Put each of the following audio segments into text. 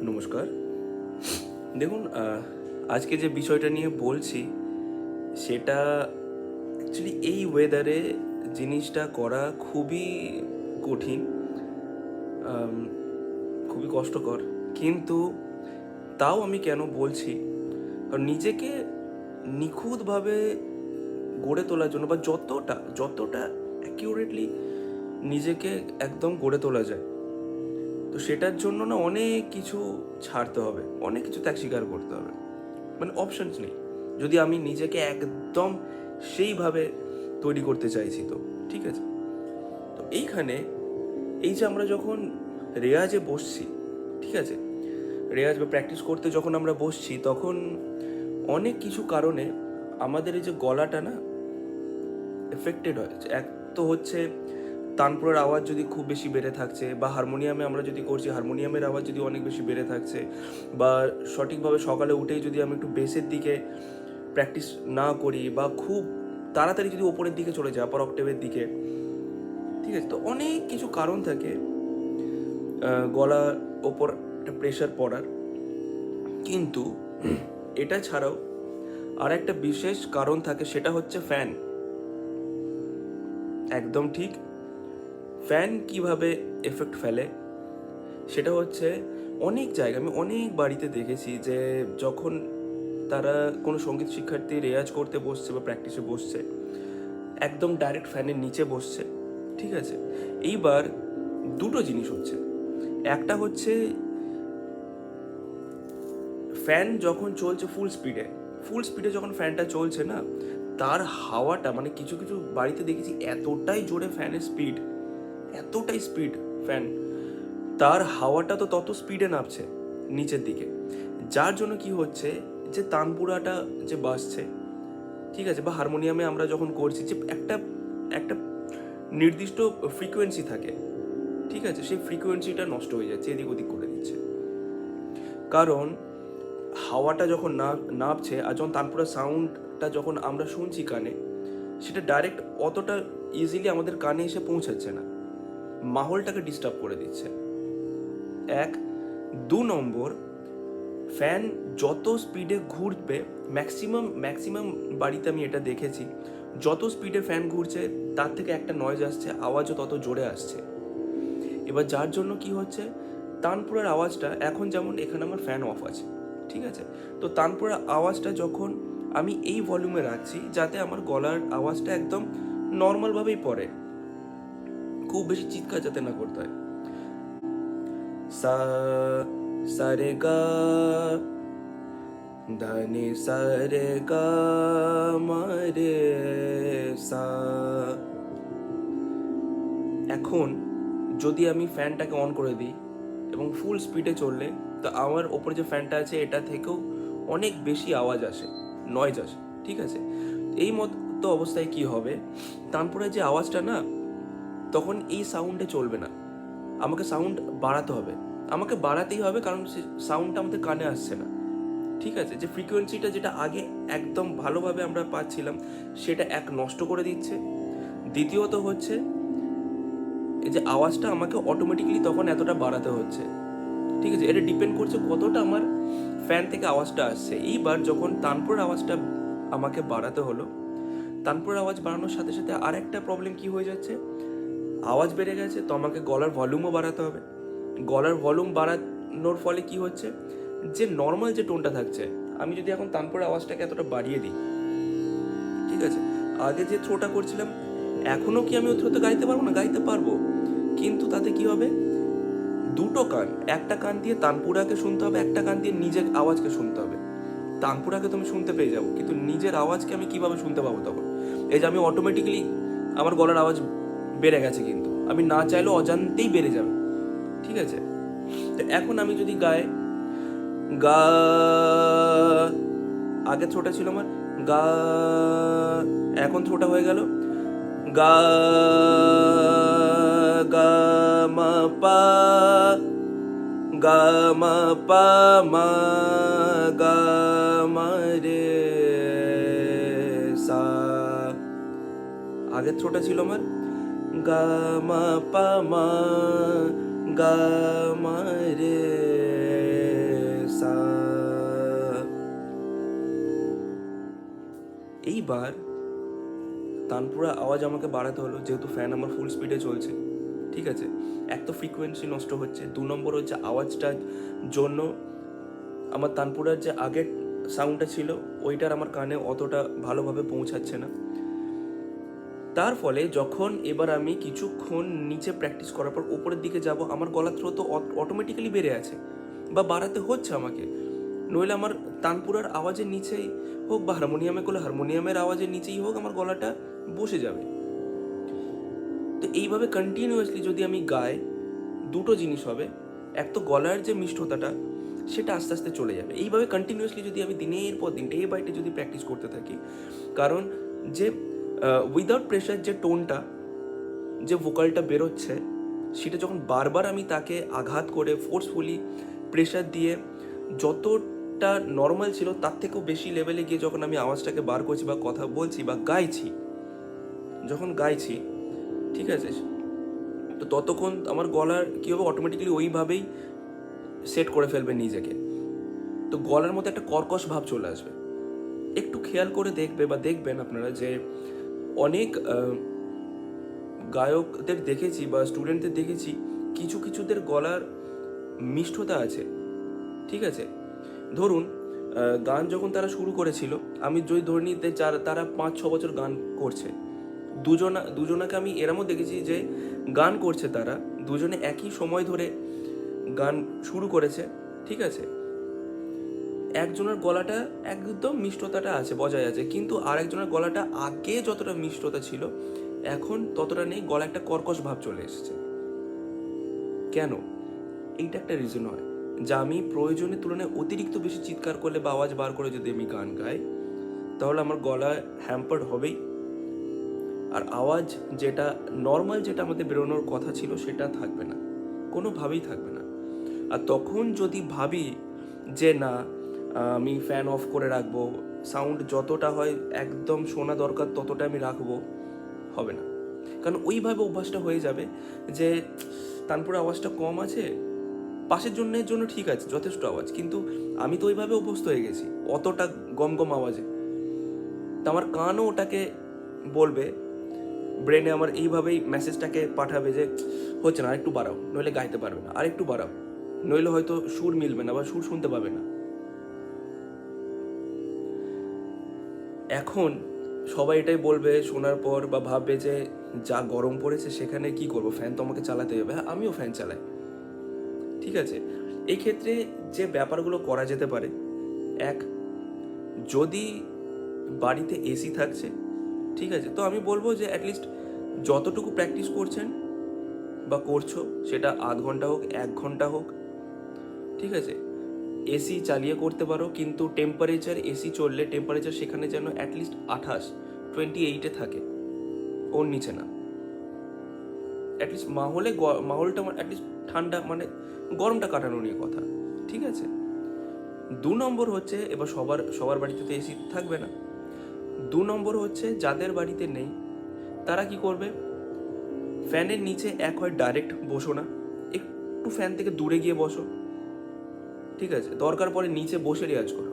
নমস্কার। দেখুন, আজকে যে বিষয়টা নিয়ে বলছি সেটা অ্যাকচুয়ালি এই ওয়েদারে জিনিসটা করা খুবই কঠিন, আম, খুবই কষ্টকর। কিন্তু তাও আমি কেন বলছি, কারণ নিজেকে নিখুঁতভাবে গড়ে তোলার জন্য বা যতটা যতটা অ্যাকিউরেটলি নিজেকে একদম গড়ে তোলা যায়, তো সেটার জন্য না অনেক কিছু ছাড়তে হবে, অনেক কিছু ত্যাগ স্বীকার করতে হবে। মানে অপশনস নেই যদি আমি নিজেকে একদম সেইভাবে তৈরি করতে চাইছি। তো ঠিক আছে, তো এইখানে এই যে আমরা যখন রেয়াজে বসছি, ঠিক আছে, রেয়াজ বা প্র্যাকটিস করতে যখন আমরা বসছি, তখন অনেক কিছু কারণে আমাদের এই যে গলাটা না এফেক্টেড হয়েছে। এক তো হচ্ছে তানপুরের আওয়াজ যদি খুব বেশি বেড়ে থাকছে, বা হারমোনিয়ামে আমরা যদি করছি হারমোনিয়ামের আওয়াজ যদি অনেক বেশি বেড়ে থাকছে, বা সঠিকভাবে সকালে উঠেই যদি আমি একটু বেসের দিকে প্র্যাকটিস না করি, বা খুব তাড়াতাড়ি যদি ওপরের দিকে চলে যায় আপার অক্টেভের দিকে, ঠিক আছে, তো অনেক কিছু কারণ থাকে গলার ওপর একটা প্রেশার পড়ার। কিন্তু এটা ছাড়াও আর একটা বিশেষ কারণ থাকে, সেটা হচ্ছে ফ্যান। একদম ঠিক। ফ্যান কিভাবে এফেক্ট ফেলে সেটা হচ্ছে, অনেক জায়গায় আমি অনেক বাড়িতে দেখেছি যে যখন তারা কোনো সঙ্গীত শিক্ষার্থী রেয়াজ করতে বসছে বা প্র্যাকটিসে বসছে, একদম ডাইরেক্ট ফ্যানের নিচে বসছে, ঠিক আছে। এইবার দুটো জিনিস হচ্ছে, একটা হচ্ছে ফ্যান যখন চলছে ফুল স্পিডে যখন ফ্যানটা চলছে না, তার হাওয়াটা মানে কিছু কিছু বাড়িতে দেখেছি এতটাই জোরে ফ্যানের স্পিড, এতটাই স্পিড ফ্যান, তার হাওয়াটা তো তত স্পিডে নামছে নিচের দিকে। যার জন্য কি হচ্ছে, যে তানপুরাটা যে বাজছে, ঠিক আছে, বা হারমোনিয়ামে আমরা যখন করছি, যে একটা একটা নির্দিষ্ট ফ্রিকোয়েন্সি থাকে, ঠিক আছে, সেই ফ্রিকোয়েন্সিটা নষ্ট হয়ে যাচ্ছে, এদিক ওদিক করে দিচ্ছে। কারণ হাওয়াটা যখন নামছে, আর যখন তানপুরা সাউন্ডটা যখন আমরা শুনছি কানে, সেটা ডাইরেক্ট অতটা ইজিলি আমাদের কানে এসে পৌঁছাচ্ছে না, মাহলটাকে ডিস্টার্ব করে দিচ্ছে। এক, দু নম্বর, ফ্যান যত স্পিডে ঘুরবে, ম্যাক্সিমাম বাড়িতে আমি এটা দেখেছি, যত স্পিডে ফ্যান ঘুরছে তার থেকে একটা নয়েজ আসছে, আওয়াজও তত জোরে আসছে। এবার যার জন্য কি হচ্ছে, তানপুরার আওয়াজটা এখন, যেমন এখানে আমার ফ্যান অফ আছে, ঠিক আছে, তো তানপুরার আওয়াজটা যখন আমি এই ভলিউমে রাখছি যাতে আমার গলার আওয়াজটা একদম নর্মালভাবেই পড়ে, খুব বেশি চিৎকার যাতে না করতে হয়। সা সা রে গা ধনি সা রে গা মা রে সা। এখন যদি আমি ফ্যানটাকে অন করে দিই এবং ফুল স্পিডে চললে, তো আমার ওপরে যে ফ্যানটা আছে এটা থেকেও অনেক বেশি আওয়াজ আসে, নয়েজ আসে, ঠিক আছে। এই মতো অবস্থায় কি হবে, তানপুরের যে আওয়াজটা না, তখন এই সাউন্ডে চলবে না, আমাকে সাউন্ড বাড়াতে হবে, আমাকে বাড়াতেই হবে, কারণ সে সাউন্ডটা আমাদের কানে আসছে না, ঠিক আছে। যে ফ্রিকোয়েন্সিটা যেটা আগে একদম ভালোভাবে আমরা পাচ্ছিলাম, সেটা এক নষ্ট করে দিচ্ছে। দ্বিতীয়ত হচ্ছে, এই যে আওয়াজটা আমাকে অটোমেটিক্যালি তখন এতটা বাড়াতে হচ্ছে, ঠিক আছে, এটা ডিপেন্ড করছে কতটা আমার ফ্যান থেকে আওয়াজটা আসছে। এইবার যখন তানপুরের আওয়াজটা আমাকে বাড়াতে হলো, তানপুরের আওয়াজ বাড়ানোর সাথে সাথে আর একটা প্রবলেম কি হয়ে যাচ্ছে, আওয়াজ বেড়ে গেছে তো আমাকে গলার ভলিউমও বাড়াতে হবে। গলার ভলিউম বাড়ানোর ফলে কি হচ্ছে, যে নর্মাল যে টোনটা থাকছে, আমি যদি এখন তানপুরের আওয়াজটাকে এতটা বাড়িয়ে দিই, ঠিক আছে, আগে যে থ্রোটা করছিলাম, এখনও কি আমি ওই থ্রোতে গাইতে পারবো না? গাইতে পারবো, কিন্তু তাতে কি হবে, দুটো কান, একটা কান দিয়ে তানপুরাকে শুনতে হবে, একটা কান দিয়ে নিজের আওয়াজকে শুনতে হবে। তানপুরাকে তো আমি শুনতে পেয়ে যাবো, কিন্তু নিজের আওয়াজকে আমি কিভাবে শুনতে পাবো তখন? এই যে আমি অটোমেটিক্যালি আমার গলার আওয়াজ বেড়ে গেছে, কিন্তু আমি না চাইলেও অজান্তেই বেড়ে যাবে, ঠিক আছে। তো এখন আমি যদি গায়ে গা, আগে থ্রোটা ছিল আমার গা, এখন থ্রোটা হয়ে গেল গা, গা মা পা, গা মা পা মা, গা মা রে সা। আগের থ্রোটা ছিল আমার গা মা পা মা, গা মা রে এইবার তানপুরা আওয়াজ আমাকে বাড়াতে হলো, যেহেতু ফ্যান আমার ফুল স্পিডে চলছে। ঠিক আছে, এক তো ফ্রিকোয়েন্সি নষ্ট হচ্ছে, 2 নম্বর হচ্ছে আওয়াজটার জন্য আমার তানপুরার যে আগের সাউন্ডটা ছিল ওইটার আমার কানে অতটা ভালোভাবে পৌঁছাচ্ছে না। তার ফলে যখন এবার আমি কিছুক্ষণ নিচে প্র্যাকটিস করার পর উপরের দিকে যাব, আমার গলার থ্রো তো অটোমেটিক্যালি বেড়ে আছে বা বাড়াতে হচ্ছে আমাকে, নইলে আমার তানপুরার আওয়াজের নিচেই হোক বা হারমোনিয়ামে করলে হারমোনিয়ামের আওয়াজের নিচেই হোক আমার গলাটা বসে যাবে। তো এইভাবে কন্টিনিউয়াসলি যদি আমি গাই, দুটো জিনিস হবে, এক তো গলার যে মিষ্টতাটা সেটা আস্তে আস্তে চলে যাবে। এইভাবে কন্টিনিউয়াসলি যদি আমি দিনের পর দিন ডে বাই ডে যদি প্র্যাকটিস করতে থাকি, কারণ যে উইদাউট প্রেশার যে টোনটা, যে ভোকালটা বেরোচ্ছে, সেটা যখন বারবার আমি তাকে আঘাত করে ফোর্সফুলি প্রেশার দিয়ে যতটা নর্মাল ছিল তার থেকেও বেশি লেভেলে গিয়ে যখন আমি আওয়াজটাকে বার করছি বা কথা বলছি বা গাইছি, যখন গাইছি, ঠিক আছে, তো ততক্ষণ আমার গলার কী হবে, অটোমেটিক্যালি ওইভাবেই সেট করে ফেলবে নিজেকে। তো গলার মধ্যে একটা কর্কশ ভাব চলে আসবে। একটু খেয়াল করে দেখবে বা দেখবেন আপনারা যে অনেক গায়কদের দেখেছি বা স্টুডেন্টদের দেখেছি, কিছু কিছুদের গলার মিষ্টতা আছে। ঠিক আছে, ধরুন গান যখন তারা শুরু করেছিল, আমি যদি ধরে নিতে তারা 5-6 বছর গান করছে, দুজনাকে আমি এরমও দেখেছি যে গান করছে, তারা দুজনে একই সময় ধরে গান শুরু করেছে। ঠিক আছে, একজনের গলাটা একদম মিষ্টতাটা আছে, বজায় আছে, কিন্তু আরেকজনের গলাটা আগে যতটা মিষ্টতা ছিল এখন ততটা নেই, গলা একটা কর্কশ ভাব চলে এসেছে। কেন? এইটা একটা রিজন হয়, যা আমি প্রয়োজনের তুলনায় অতিরিক্ত বেশি চিৎকার করলে বা আওয়াজ বার করে যদি আমি গান গাই, তাহলে আমার গলা হ্যাম্পার্ড হবেই, আর আওয়াজ যেটা নর্মাল যেটা আমাদের বেরোনোর কথা ছিল সেটা থাকবে না, কোনোভাবেই থাকবে না। আর তখন যদি ভাবি যে না, আমি ফ্যান অফ করে রাখবো, সাউন্ড যতটা হয় একদম শোনা দরকার ততটা আমি রাখবো, হবে না। কারণ ওইভাবে অভ্যাসটা হয়ে যাবে যে তানপুরে আওয়াজটা কম আছে, পাশের জনের জন্য ঠিক আছে, যথেষ্ট আওয়াজ, কিন্তু আমি তো ওইভাবে অভ্যস্ত হয়ে গেছি অতটা গম গম আওয়াজে, তো আমার কানও ওটাকে বলবে, ব্রেনে আমার এইভাবেই মেসেজটাকে পাঠাবে যে হচ্ছে না, আরেকটু বাড়াও, নইলে গাইতে পারবে না, আরেকটু বাড়াও, নইলে হয়তো সুর মিলবে না বা সুর শুনতে পাবে না। এখন সবাই এটাই বলবে শোনার পর বা ভাববে যে যা গরম পড়েছে সেখানে কি করব, ফ্যান তো আমাকে চালাতে হবে। হ্যাঁ, আমিও ফ্যান চালাই। ঠিক আছে, এই ক্ষেত্রে যে ব্যাপারগুলো করা যেতে পারে, এক, যদি বাড়িতে এসি থাকছে, ঠিক আছে, তো আমি বলবো যে অ্যাটলিস্ট যতটুকু প্র্যাকটিস করছেন বা করছো সেটা আধ ঘন্টা হোক, 1 ঘন্টা হোক, ঠিক আছে, এসি চালিয়ে করতে পারো, কিন্তু টেম্পারেচার, এসি চললে টেম্পারেচার সেখানে যেন অ্যাটলিস্ট 28 থাকে, ওর নিচে না। অ্যাটলিস্ট মাহলটা অ্যাটলিস্ট ঠান্ডা, মানে গরমটা কাটানো নিয়ে কথা। ঠিক আছে, 2 নম্বর হচ্ছে, এবার সবার বাড়িতে তো এসি থাকবে না। 2 নম্বর হচ্ছে যাদের বাড়িতে নেই তারা কি করবে, ফ্যানের নিচে এক হয় ডাইরেক্ট বসো না, একটু ফ্যান থেকে দূরে গিয়ে বসো। ঠিক আছে, দরকার পড়ে নিচে বসে রেয়াজ করো,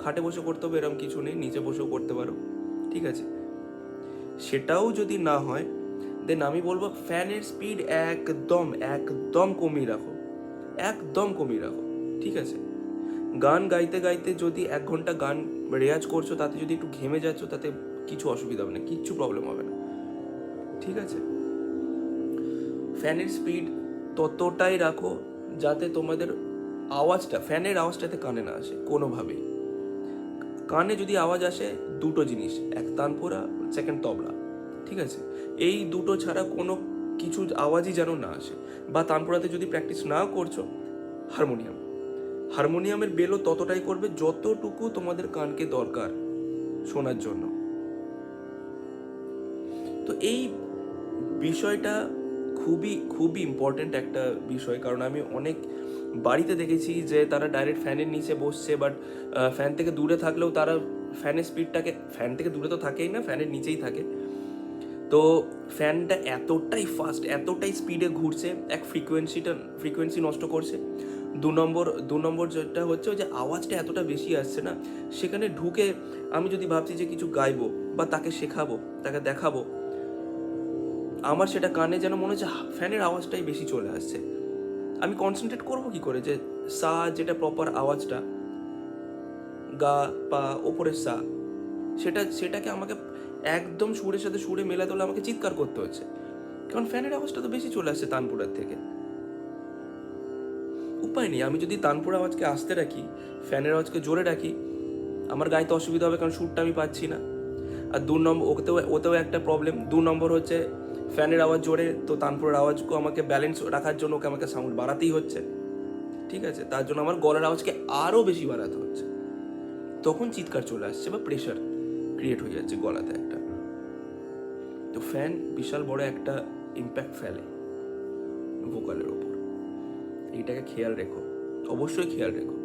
খাটে বসে করতে হবে এরকম কিছু নেই, নিচে বসেও করতে পারো। ঠিক আছে, সেটাও যদি না হয় দেন আমি বলবো ফ্যানের স্পিড একদম একদম কমিয়ে রাখো, একদম কমিয়ে রাখো। ঠিক আছে, গান গাইতে গাইতে যদি 1 ঘন্টা গান রেয়াজ করছো, তাতে যদি একটু ঘেমে যাচ্ছ, তাতে কিছু অসুবিধা হবে না, কিচ্ছু প্রবলেম হবে না। ঠিক আছে, ফ্যানের স্পিড ততটাই রাখো যাতে তোমাদের আওয়াজটা, ফ্যানের আওয়াজটাতে কানে না আসে কোনোভাবেই। কানে যদি আওয়াজ আসে, দুটো জিনিস, এক তানপুরা, সেকেন্ড তবলা। ঠিক আছে, এই দুটো ছাড়া কোনো কিছু আওয়াজই যেন না আসে। বা তানপুরাতে যদি প্র্যাকটিস না করছো, হারমোনিয়ামের বেলও ততটাই করবে যতটুকু তোমাদের কানকে দরকার শোনার জন্য। তো এই বিষয়টা খুবই খুবই ইম্পর্ট্যান্ট একটা বিষয়, কারণ আমি অনেক বাড়িতে দেখেছি যে তারা ডাইরেক্ট ফ্যানের নিচে বসছে, বাট ফ্যান থেকে দূরে থাকলেও তারা ফ্যানের স্পিডটাকে, ফ্যান থেকে দূরে তো থাকেই না, ফ্যানের নিচেই থাকে, তো ফ্যানটা এতটাই ফাস্ট, এতটাই স্পিডে ঘুরছে, এক ফ্রিকোয়েন্সি নষ্ট করছে। দু নম্বর যেটা হচ্ছে ওই যে আওয়াজটা এতটা বেশি আসছে না, সেখানে ঢুকে আমি যদি ভাবছি যে কিছু গাইবো বা তাকে শেখাবো, তাকে দেখাবো, আমার সেটা কানে যেন মনে হচ্ছে ফ্যানের আওয়াজটাই বেশি চলে আসছে। আমি কনসেন্ট্রেট করবো কি করে যে সা যেটা প্রপার আওয়াজটা, গা বা ওপরের সা, সেটাকে আমাকে একদম সুরের সাথে সুরে মেলাতে হলে আমাকে চিৎকার করতে হচ্ছে, কারণ ফ্যানের আওয়াজটা তো বেশি চলে আসছে তানপুরার থেকে। উপায় নেই, আমি যদি তানপুর আওয়াজকে আস্তে রাখি, ফ্যানের আওয়াজকে জোরে রাখি, আমার গাইতে অসুবিধা হবে, কারণ সুরটা আমি পাচ্ছি না। আর ওতেও একটা প্রবলেম, 2 নম্বর হচ্ছে ফ্যানের আওয়াজ জোরে, তো তানপুরের আওয়াজকেও আমাকে ব্যালেন্স রাখার জন্য আমাকে সাউন্ড বাড়াতেই হচ্ছে, ঠিক আছে? তার জন্য আমার গলার আওয়াজকে আরও বেশি বাড়াতে হচ্ছে, তখন চিৎকার চলে আসছে বা প্রেশার ক্রিয়েট হয়ে যাচ্ছে গলাতে একটা। তো ফ্যান বিশাল বড় একটা ইম্প্যাক্ট ফেলে ভোকালের ওপর, এইটাকে খেয়াল রেখো, অবশ্যই খেয়াল রেখো।